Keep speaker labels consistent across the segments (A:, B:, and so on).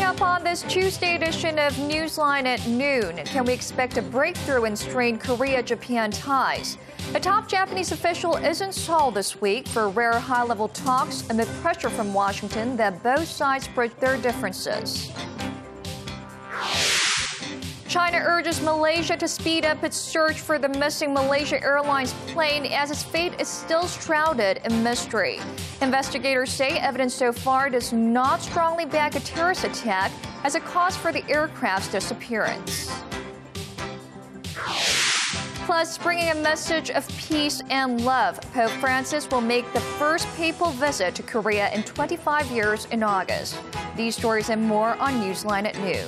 A: up on this Tuesday edition of Newsline at noon, can we expect a breakthrough in strained Korea-Japan ties? A top Japanese official is in Seoul this week for rare high-level talks amid pressure from Washington that both sides bridge their differences. China urges Malaysia to speed up its search for the missing Malaysia Airlines plane as its fate is still shrouded in mystery. Investigators say evidence so far does not strongly back a terrorist attack as a cause for the aircraft's disappearance. Plus, bringing a message of peace and love, Pope Francis will make the first papal visit to Korea in 25 years in August. These stories and more on Newsline at noon.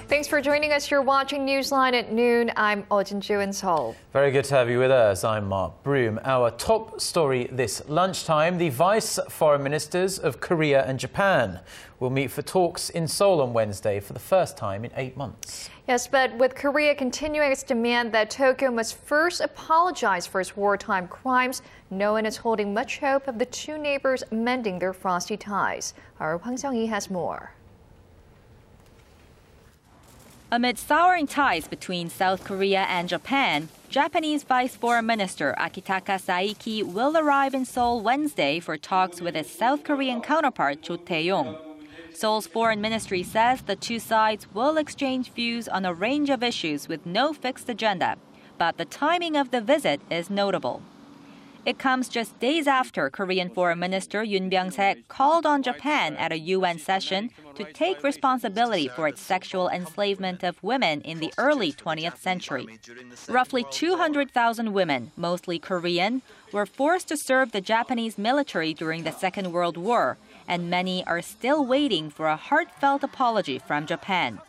A: Thanks for joining us. You're watching Newsline at noon. I'm Oh Jin-ju in Seoul.
B: Very good to have you with us. I'm Mark Broom. Our top story this lunchtime, the vice foreign ministers of Korea and Japan will meet for talks in Seoul on Wednesday for the first time in 8 months.
A: Yes, but with Korea continuing its demand that Tokyo must first apologize for its wartime crimes, no one is holding much hope of the two neighbors mending their frosty ties. Our Hwang Sung-hee has more.
C: Amid souring ties between South Korea and Japan, Japanese Vice Foreign Minister Akitaka Saiki will arrive in Seoul Wednesday for talks with his South Korean counterpart Cho Tae-yong. Seoul's foreign ministry says the two sides will exchange views on a range of issues with no fixed agenda, but the timing of the visit is notable. It comes just days after Korean Foreign Minister Byung-se called on Japan at a UN session to take responsibility for its sexual enslavement of women in the early 20th century. Roughly 200,000 women, mostly Korean, were forced to serve the Japanese military during the Second World War, and many are still waiting for a heartfelt apology from Japan.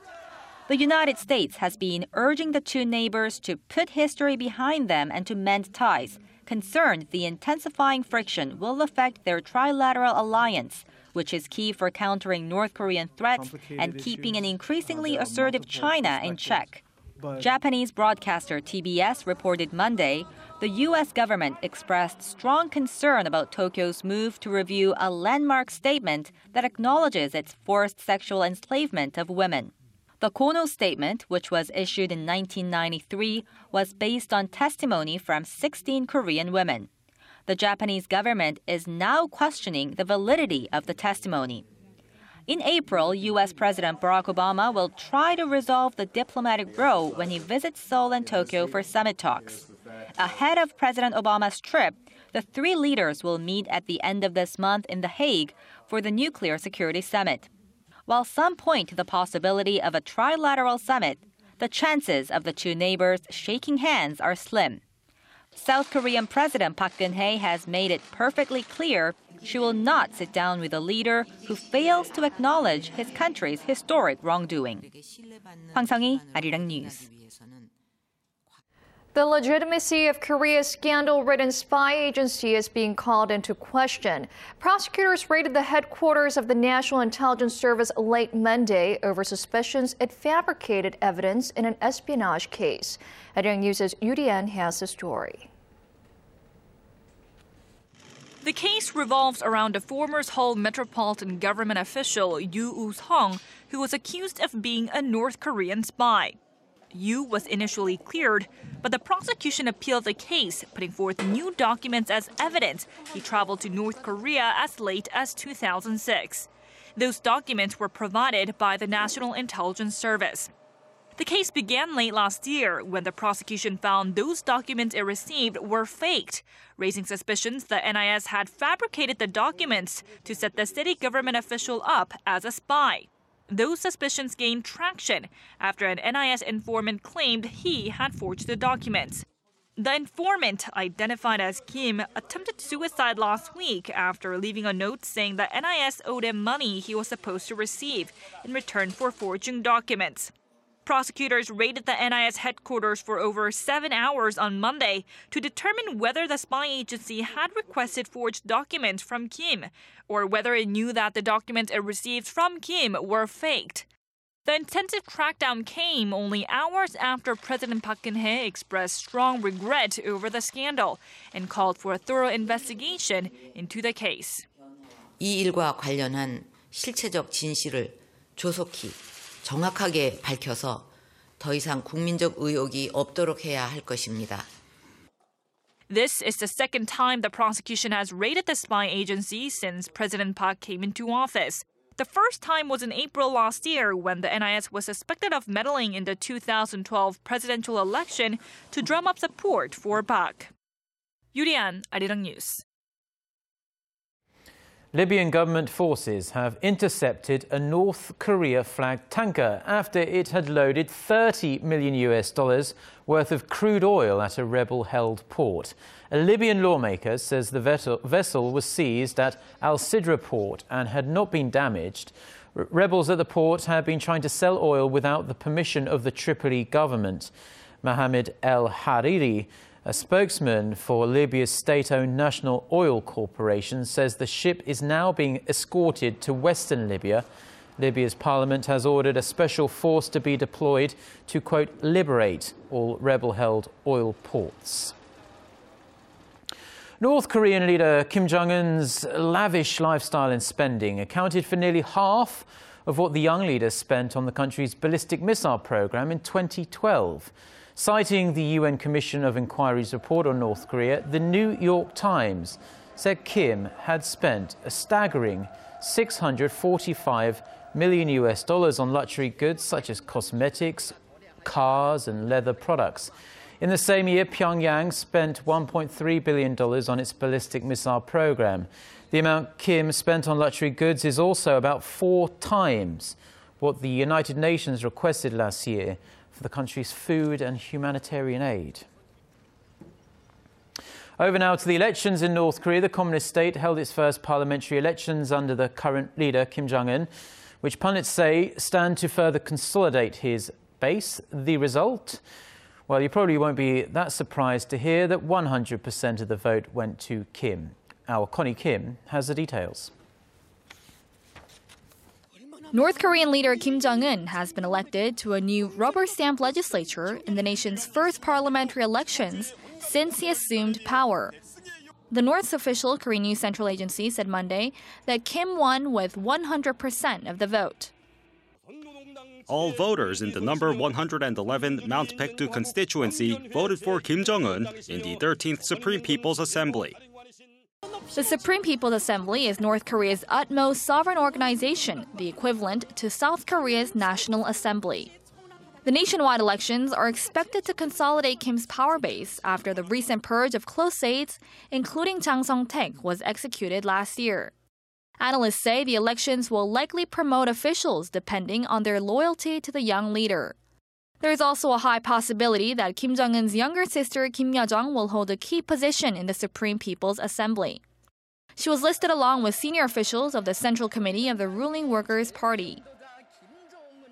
C: The United States has been urging the two neighbors to put history behind them and to mend ties, concerned the intensifying friction will affect their trilateral alliance, which is key for countering North Korean threats and keeping an increasingly assertive China in check. Japanese broadcaster TBS reported Monday the U.S. government expressed strong concern about Tokyo's move to review a landmark statement that acknowledges its forced sexual enslavement of women. The Kono statement, which was issued in 1993, was based on testimony from 16 Korean women. The Japanese government is now questioning the validity of the testimony. In April, U.S. President Barack Obama will try to resolve the diplomatic row when he visits Seoul and Tokyo for summit talks. Ahead of President Obama's trip, the three leaders will meet at the end of this month in The Hague for the Nuclear Security Summit. While some point to the possibility of a trilateral summit, the chances of the two neighbors shaking hands are slim. South Korean President Park Geun-hye has made it perfectly clear she will not sit down with a leader who fails to acknowledge his country's historic wrongdoing. Hwang Sung-hee, Arirang News.
A: The legitimacy of Korea's scandal-ridden spy agency is being called into question. Prosecutors raided the headquarters of the National Intelligence Service late Monday over suspicions it fabricated evidence in an espionage case. Arirang News' Yoo Ri-an has the story.
D: The case revolves around a former Seoul metropolitan government official, Yoo Woo-sung, who was accused of being a North Korean spy. Yoo was initially cleared, but the prosecution appealed the case, putting forth new documents as evidence he traveled to North Korea as late as 2006. Those documents were provided by the National Intelligence Service. The case began late last year when the prosecution found those documents it received were faked, raising suspicions the NIS had fabricated the documents to set the city government official up as a spy. Those suspicions gained traction after an NIS informant claimed he had forged the documents. The informant, identified as Kim, attempted suicide last week after leaving a note saying that NIS owed him money he was supposed to receive in return for forging documents. Prosecutors raided the NIS headquarters for over 7 hours on Monday to determine whether the spy agency had requested forged documents from Kim or whether it knew that the documents it received from Kim were faked. The intensive crackdown came only hours after President Park Geun-hye expressed strong regret over the scandal and called for a thorough investigation into the case.
E: 이 일과 관련한 실체적 진실을 조속히 정확하게 밝혀서 더 이상 국민적 의혹이 없도록 해야 할 것입니다.
D: This is the second time the prosecution has raided the spy agency since President Park came into office. The first time was in April last year when the NIS was suspected of meddling in the 2012 presidential election to drum up support for Park. Yurian, Arirang News.
B: Libyan government forces have intercepted a North Korea-flagged tanker after it had loaded $30 million worth of crude oil at a rebel-held port. A Libyan lawmaker says the vessel was seized at Al Sidra port and had not been damaged. Rebels at the port had been trying to sell oil without the permission of the Tripoli government. Mohammed El Hariri, a spokesman for Libya's state-owned National Oil Corporation, says the ship is now being escorted to western Libya. Libya's parliament has ordered a special force to be deployed to, quote, liberate all rebel-held oil ports. North Korean leader Kim Jong-un's lavish lifestyle and spending accounted for nearly half of what the young leader spent on the country's ballistic missile program in 2012. Citing the UN Commission of Inquiry's report on North Korea, the New York Times said Kim had spent a staggering $645 million on luxury goods such as cosmetics, cars and leather products. In the same year, Pyongyang spent $1.3 billion on its ballistic missile program. The amount Kim spent on luxury goods is also about 4 times what the United Nations requested last year for the country's food and humanitarian aid. Over now to the elections in North Korea. The communist state held its first parliamentary elections under the current leader, Kim Jong-un, which pundits say stand to further consolidate his base. The result? Well, you probably won't be that surprised to hear that 100% of the vote went to Kim. Our Connie Kim has the details.
F: North Korean leader Kim Jong-un has been elected to a new rubber stamp legislature in the nation's first parliamentary elections since he assumed power. The North's official Korean News Central Agency said Monday that Kim won with 100% of the vote.
G: All voters in the number 111 Mount Baekdu constituency voted for Kim Jong-un in the 13th Supreme People's Assembly.
F: The Supreme People's Assembly is North Korea's utmost sovereign organization, the equivalent to South Korea's National Assembly. The nationwide elections are expected to consolidate Kim's power base after the recent purge of close aides, including Jang Song-taek, was executed last year. Analysts say the elections will likely promote officials depending on their loyalty to the young leader. There is also a high possibility that Kim Jong-un's younger sister Kim Yo-jong will hold a key position in the Supreme People's Assembly. She was listed along with senior officials of the Central Committee of the ruling Workers' Party.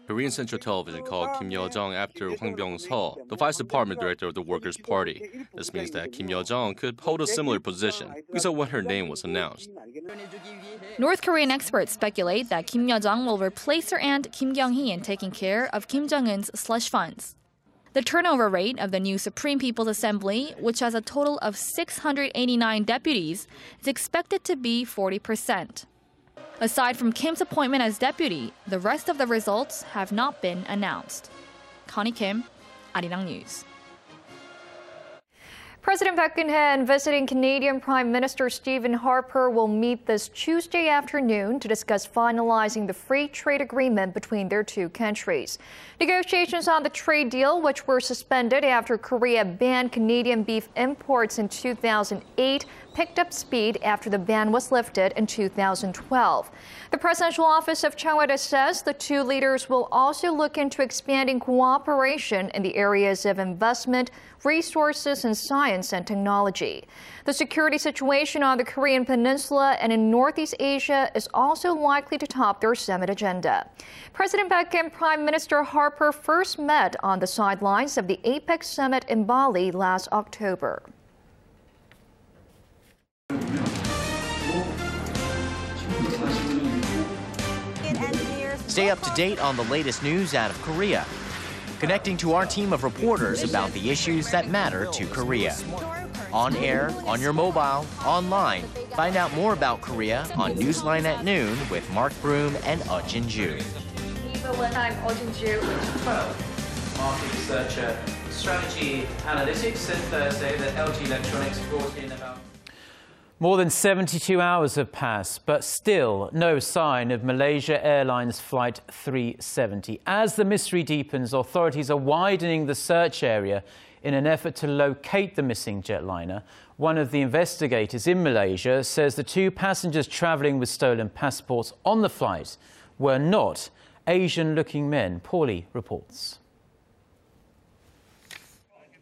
H: Korean Central Television called Kim Yo-jong after Hwang Byung-se, the vice department director of the Workers' Party. This means that Kim Yo-jong could hold a similar position, except when her name was announced.
F: North Korean experts speculate that Kim Yo-jong will replace her aunt Kim Kyung-hee in taking care of Kim Jong-un's slush funds. The turnover rate of the new Supreme People's Assembly, which has a total of 689 deputies, is expected to be 40%. Aside from Kim's appointment as deputy, the rest of the results have not been announced. Connie Kim, Arirang News.
A: President Park Geun-hye and visiting Canadian Prime Minister Stephen Harper will meet this Tuesday afternoon to discuss finalizing the free trade agreement between their two countries. Negotiations on the trade deal, which were suspended after Korea banned Canadian beef imports in 2008, picked up speed after the ban was lifted in 2012. The presidential office of Cho Tae-yong says the two leaders will also look into expanding cooperation in the areas of investment, resources, and science and technology. The security situation on the Korean Peninsula and in Northeast Asia is also likely to top their summit agenda. President Baek and Prime Minister Harper first met on the sidelines of the APEC summit in Bali last October.
I: Stay up to date on the latest news out of Korea. Connecting to our team of reporters about the issues that matter to Korea. On air, on your mobile, online. Find out more about Korea on NEWSLINE at Noon with Mark Broom and Jin-ju.
A: I'm Jin-ju with Pro.
B: Market researcher, strategy analytics, said Thursday that LG Electronics brought in about... More than 72 hours have passed, but still no sign of Malaysia Airlines Flight 370. As the mystery deepens, authorities are widening the search area in an effort to locate the missing jetliner. One of the investigators in Malaysia says the two passengers travelling with stolen passports on the flight were not Asian-looking men. Paulie reports.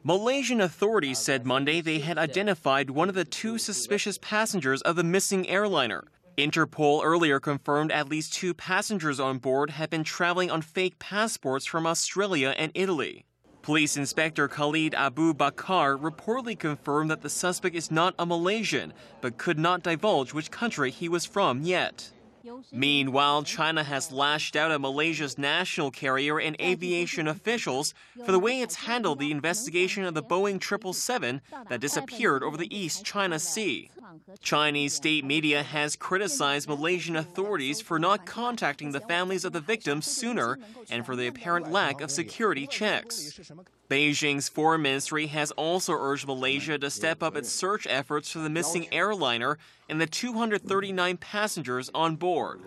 J: Malaysian authorities said Monday they had identified one of the two suspicious passengers of the missing airliner. Interpol earlier confirmed at least two passengers on board had been traveling on fake passports from Australia and Italy. Police Inspector Khalid Abu Bakar reportedly confirmed that the suspect is not a Malaysian, but could not divulge which country he was from yet. Meanwhile, China has lashed out at Malaysia's national carrier and aviation officials for the way it's handled the investigation of the Boeing 777 that disappeared over the East China Sea. Chinese state media has criticized Malaysian authorities for not contacting the families of the victims sooner and for the apparent lack of security checks. Beijing's foreign ministry has also urged Malaysia to step up its search efforts for the missing airliner and the 239 passengers on board.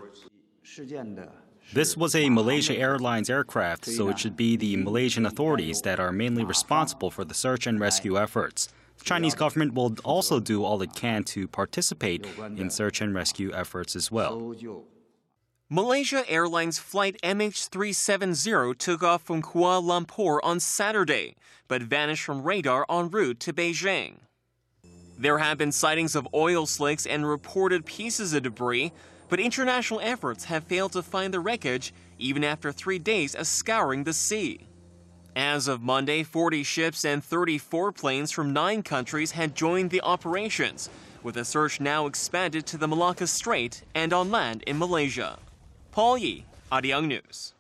G: This was a Malaysia Airlines aircraft, so it should be the Malaysian authorities that are mainly responsible for the search and rescue efforts. The Chinese government will also do all it can to participate in search and rescue efforts as well.
J: Malaysia Airlines flight MH370 took off from Kuala Lumpur on Saturday, but vanished from radar en route to Beijing. There have been sightings of oil slicks and reported pieces of debris, but international efforts have failed to find the wreckage even after 3 days of scouring the sea. As of Monday, 40 ships and 34 planes from 9 countries had joined the operations, with the search now expanded to the Malacca Strait and on land in Malaysia. Paul Yi, Arirang News.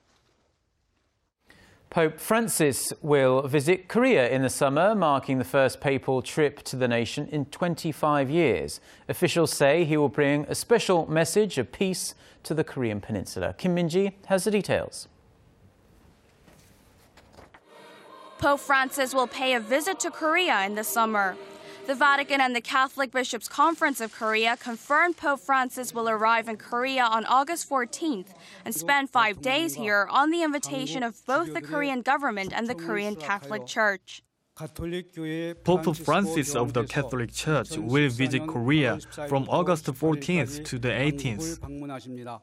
B: Pope Francis will visit Korea in the summer, marking the first papal trip to the nation in 25 years. Officials say he will bring a special message of peace to the Korean peninsula. Kim Min-ji has the details.
K: Pope Francis will pay a visit to Korea in the summer. The Vatican and the Catholic Bishops' Conference of Korea confirmed Pope Francis will arrive in Korea on August 14th and spend 5 days here on the invitation of both the Korean government and the Korean Catholic Church.
L: Pope Francis of the Catholic Church will visit Korea from August 14th to the 18th.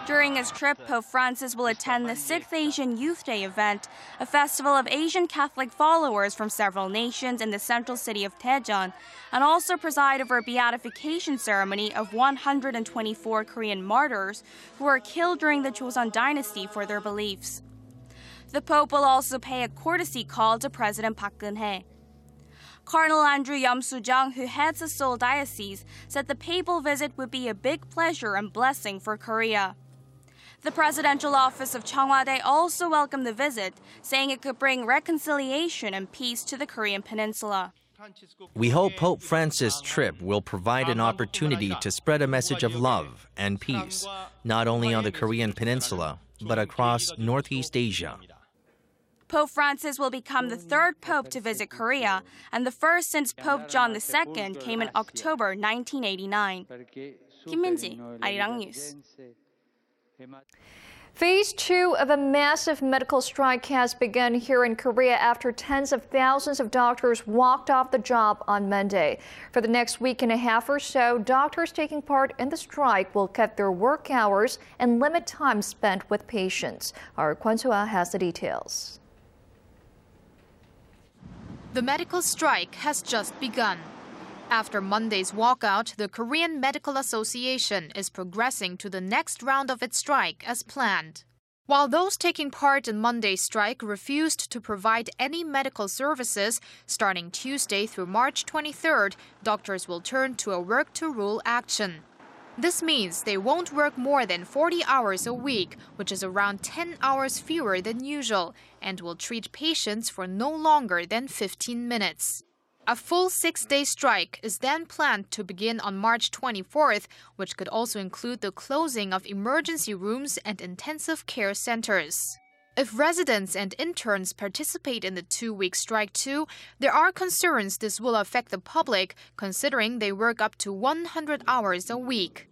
K: During his trip, Pope Francis will attend the 6th Asian Youth Day event, a festival of Asian Catholic followers from several nations in the central city of Daejeon, and also preside over a beatification ceremony of 124 Korean martyrs who were killed during the Joseon dynasty for their beliefs. The Pope will also pay a courtesy call to President Park Geun-hye. Cardinal Andrew Yum-Soo-jung, who heads the Seoul Diocese, said the papal visit would be a big pleasure and blessing for Korea. The presidential office of Cheongwadae also welcomed the visit, saying it could bring reconciliation and peace to the Korean peninsula.
M: We hope Pope Francis' trip will provide an opportunity to spread a message of love and peace, not only on the Korean peninsula, but across Northeast Asia.
K: Pope Francis will become the third pope to visit Korea, and the first since Pope John II came in October 1989. Kim Min-ji, Arirang News.
A: Phase 2 of a massive medical strike has begun here in Korea after tens of thousands of doctors walked off the job on Monday. For the next week and a half or so, doctors taking part in the strike will cut their work hours and limit time spent with patients. Our Hwang Sung-hee has the details.
N: The medical strike has just begun. After Monday's walkout, the Korean Medical Association is progressing to the next round of its strike as planned. While those taking part in Monday's strike refused to provide any medical services, starting Tuesday through March 23rd, doctors will turn to a work-to-rule action. This means they won't work more than 40 hours a week, which is around 10 hours fewer than usual, and will treat patients for no longer than 15 minutes. A full 6-day strike is then planned to begin on March 24th, which could also include the closing of emergency rooms and intensive care centers. If residents and interns participate in the 2-week strike too, there are concerns this will affect the public, considering they work up to 100 hours a week.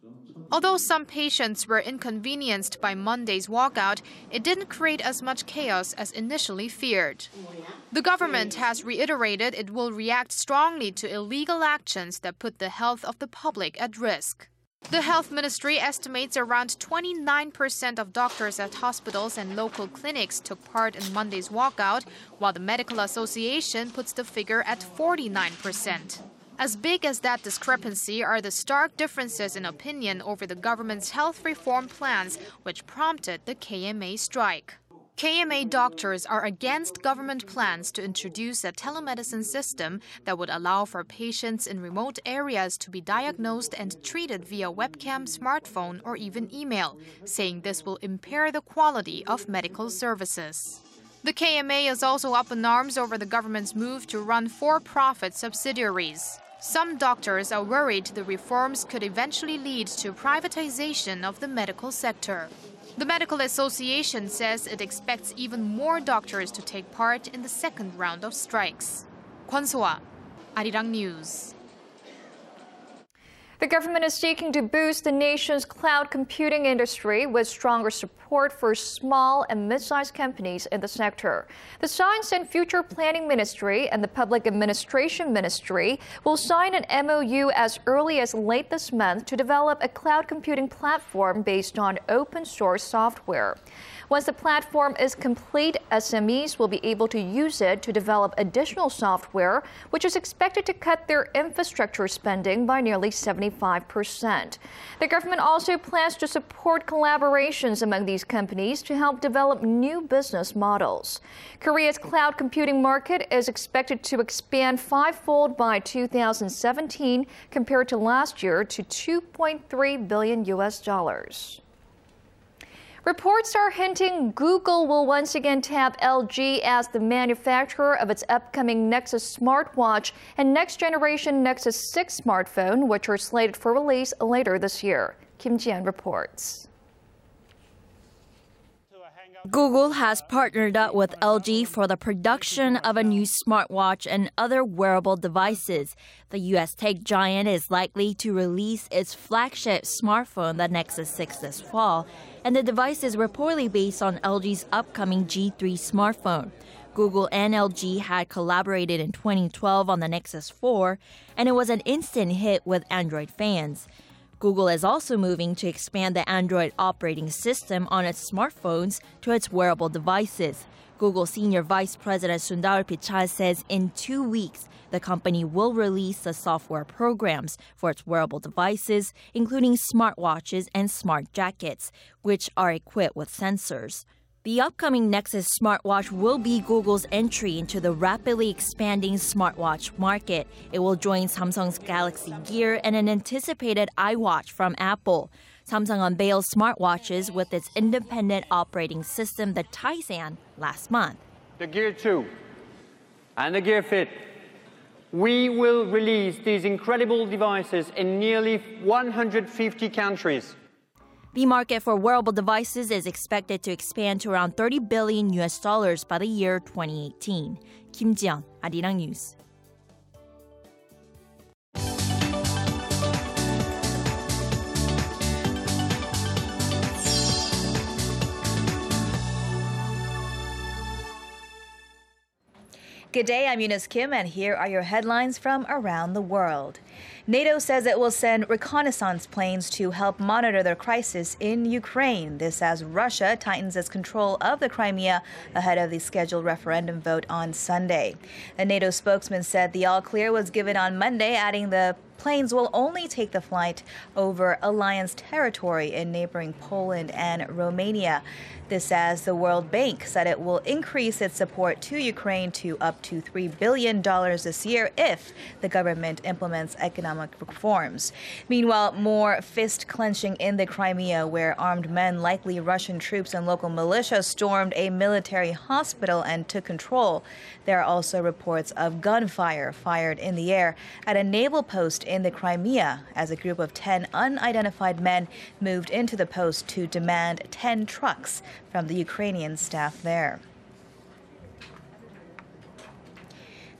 N: Although some patients were inconvenienced by Monday's walkout, it didn't create as much chaos as initially feared. The government has reiterated it will react strongly to illegal actions that put the health of the public at risk. The Health Ministry estimates around 29% of doctors at hospitals and local clinics took part in Monday's walkout, while the Medical Association puts the figure at 49%. As big as that discrepancy are the stark differences in opinion over the government's health reform plans, which prompted the KMA strike. KMA doctors are against government plans to introduce a telemedicine system that would allow for patients in remote areas to be diagnosed and treated via webcam, smartphone, or even email, saying this will impair the quality of medical services. The KMA is also up in arms over the government's move to run for-profit subsidiaries. Some doctors are worried the reforms could eventually lead to privatization of the medical sector. The Medical Association says it expects even more doctors to take part in the second round of strikes. Hwang Sung-hee, Arirang News.
A: The government is seeking to boost the nation's cloud computing industry with stronger support for small and mid-sized companies in the sector. The Science and Future Planning Ministry and the Public Administration Ministry will sign an MOU as early as late this month to develop a cloud computing platform based on open-source software. Once the platform is complete, SMEs will be able to use it to develop additional software, which is expected to cut their infrastructure spending by nearly 75%. The government also plans to support collaborations among these companies to help develop new business models. Korea's cloud computing market is expected to expand fivefold by 2017 compared to last year to $2.3 billion. Reports are hinting Google will once again tap LG as the manufacturer of its upcoming Nexus smartwatch and next-generation Nexus 6 smartphone, which are slated for release later this year. Kim Ji-yeon reports.
O: Google has partnered up with LG for the production of a new smartwatch and other wearable devices. The U.S. tech giant is likely to release its flagship smartphone, the Nexus 6, this fall, and the device is reportedly based on LG's upcoming G3 smartphone. Google and LG had collaborated in 2012 on the Nexus 4, and it was an instant hit with Android fans. Google is also moving to expand the Android operating system on its smartphones to its wearable devices. Google Senior Vice President Sundar Pichai says in 2 weeks, the company will release the software programs for its wearable devices, including smartwatches and smart jackets, which are equipped with sensors. The upcoming Nexus smartwatch will be Google's entry into the rapidly expanding smartwatch market. It will join Samsung's Galaxy Gear and an anticipated iWatch from Apple. Samsung unveiled smartwatches with its independent operating system, the Tizen, last month.
P: The Gear 2 and the Gear Fit. We will release these incredible devices in nearly 150 countries.
O: The market for wearable devices is expected to expand to around $30 billion by the year 2018. Kim Ji-yeon, Arirang News.
Q: Good day, I'm Eunice Kim, and here are your headlines from around the world. NATO says it will send reconnaissance planes to help monitor the crisis in Ukraine. This as Russia tightens its control of the Crimea ahead of the scheduled referendum vote on Sunday. A NATO spokesman said the all-clear was given on Monday, adding the planes will only take the flight over alliance territory in neighboring Poland and Romania. This as the World Bank said it will increase its support to Ukraine to up to $3 billion this year if the government implements economic reforms. Meanwhile, more fist-clenching in the Crimea, where armed men, likely Russian troops and local militia, stormed a military hospital and took control. There are also reports of gunfire fired in the air at a naval post in the Crimea as a group of 10 unidentified men moved into the post to demand 10 trucks from the Ukrainian staff there.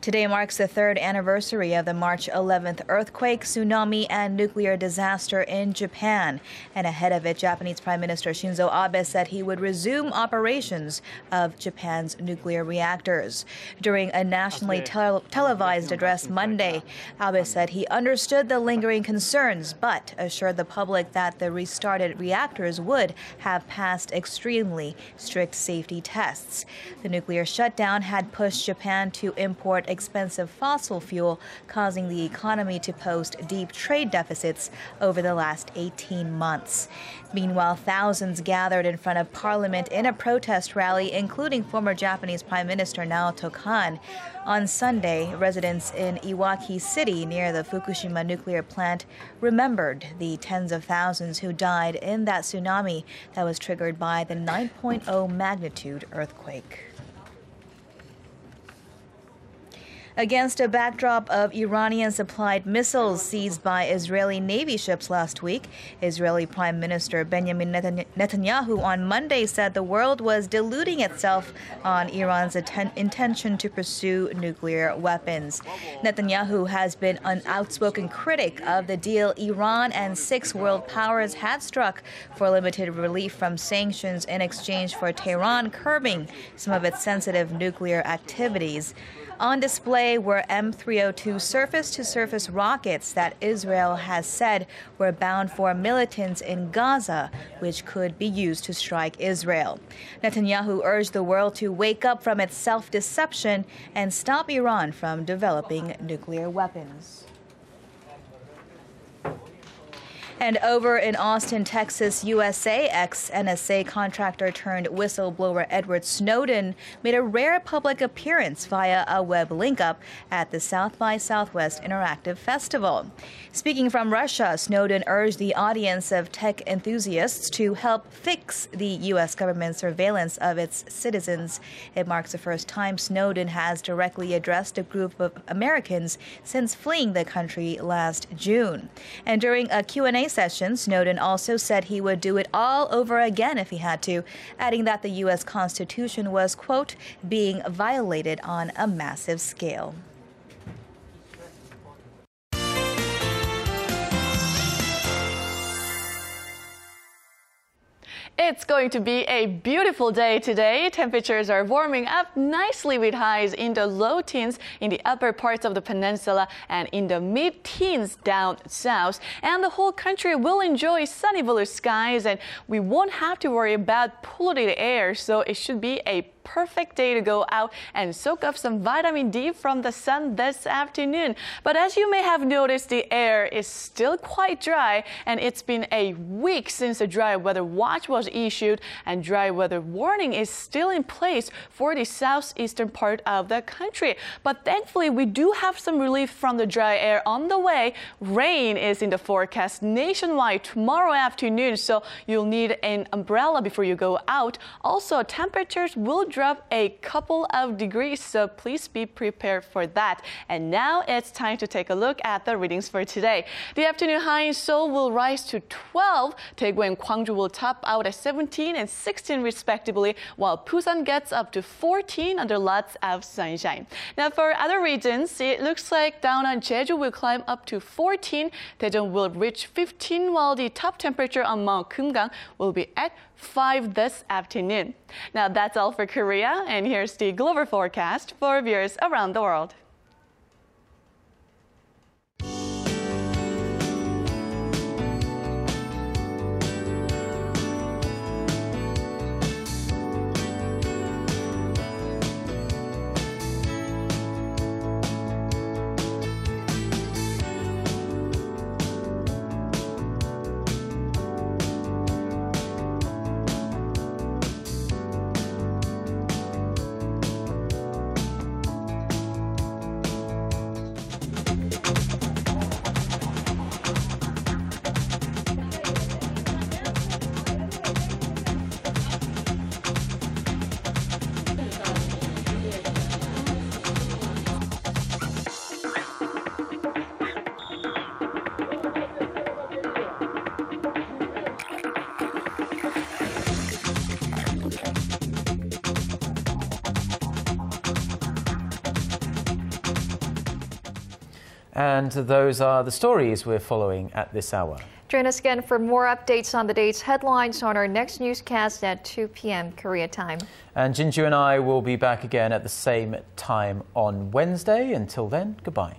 Q: Today marks the third anniversary of the March 11th earthquake, tsunami, and nuclear disaster in Japan. And ahead of it, Japanese Prime Minister Shinzo Abe said he would resume operations of Japan's nuclear reactors. During a nationally televised address Monday, Abe said he understood the lingering concerns, but assured the public that the restarted reactors would have passed extremely strict safety tests. The nuclear shutdown had pushed Japan to import expensive fossil fuel, causing the economy to post deep trade deficits over the last 18 months. Meanwhile, thousands gathered in front of Parliament in a protest rally, including former Japanese Prime Minister Naoto Kan. On Sunday, residents in Iwaki City near the Fukushima nuclear plant remembered the tens of thousands who died in that tsunami that was triggered by the 9.0 magnitude earthquake. Against a backdrop of Iranian-supplied missiles seized by Israeli Navy ships last week, Israeli Prime Minister Benjamin Netanyahu on Monday said the world was deluding itself on Iran's intention to pursue nuclear weapons. Netanyahu has been an outspoken critic of the deal Iran and 6 world powers had struck for limited relief from sanctions in exchange for Tehran curbing some of its sensitive nuclear activities. On display were M302 surface-to-surface rockets that Israel has said were bound for militants in Gaza, which could be used to strike Israel. Netanyahu urged the world to wake up from its self-deception and stop Iran from developing nuclear weapons. And over in Austin, Texas, USA, ex-NSA contractor turned whistleblower Edward Snowden made a rare public appearance via a web link-up at the South by Southwest Interactive Festival. Speaking from Russia, Snowden urged the audience of tech enthusiasts to help fix the U.S. government's surveillance of its citizens. It marks the first time Snowden has directly addressed a group of Americans since fleeing the country last June. And during a Q&A session, Snowden also said he would do it all over again if he had to, adding that the U.S. Constitution was, quote, being violated on a massive scale.
R: It's going to be a beautiful day today. Temperatures are warming up nicely with highs in the low teens in the upper parts of the peninsula and in the mid-teens down south. And the whole country will enjoy sunny blue skies, and we won't have to worry about polluted air, so it should be a perfect day to go out and soak up some vitamin D from the sun this afternoon. But as you may have noticed, the air is still quite dry, and it's been a week since the dry weather watch was issued, and dry weather warning is still in place for the southeastern part of the country. But thankfully, we do have some relief from the dry air on the way. Rain is in the forecast nationwide tomorrow afternoon, so you'll need an umbrella before you go out. Also, temperatures will drop a couple of degrees, so please be prepared for that. And now it's time to take a look at the readings for today. The afternoon high in Seoul will rise to 12. Daegu and Gwangju will top out at 17 and 16 respectively, while Busan gets up to 14 under lots of sunshine. Now for other regions, it looks like down on Jeju will climb up to 14. Daejeon will reach 15, while the top temperature on Mount Kumgang will be at 5 this afternoon. Now that's all for Korea. Korea, and here's the global forecast for viewers around the world.
B: And those are the stories we're following at this hour.
A: Join us again for more updates on the day's headlines on our next newscast at 2 p.m. Korea time.
B: And Jinju and I will be back again at the same time on Wednesday. Until then, goodbye.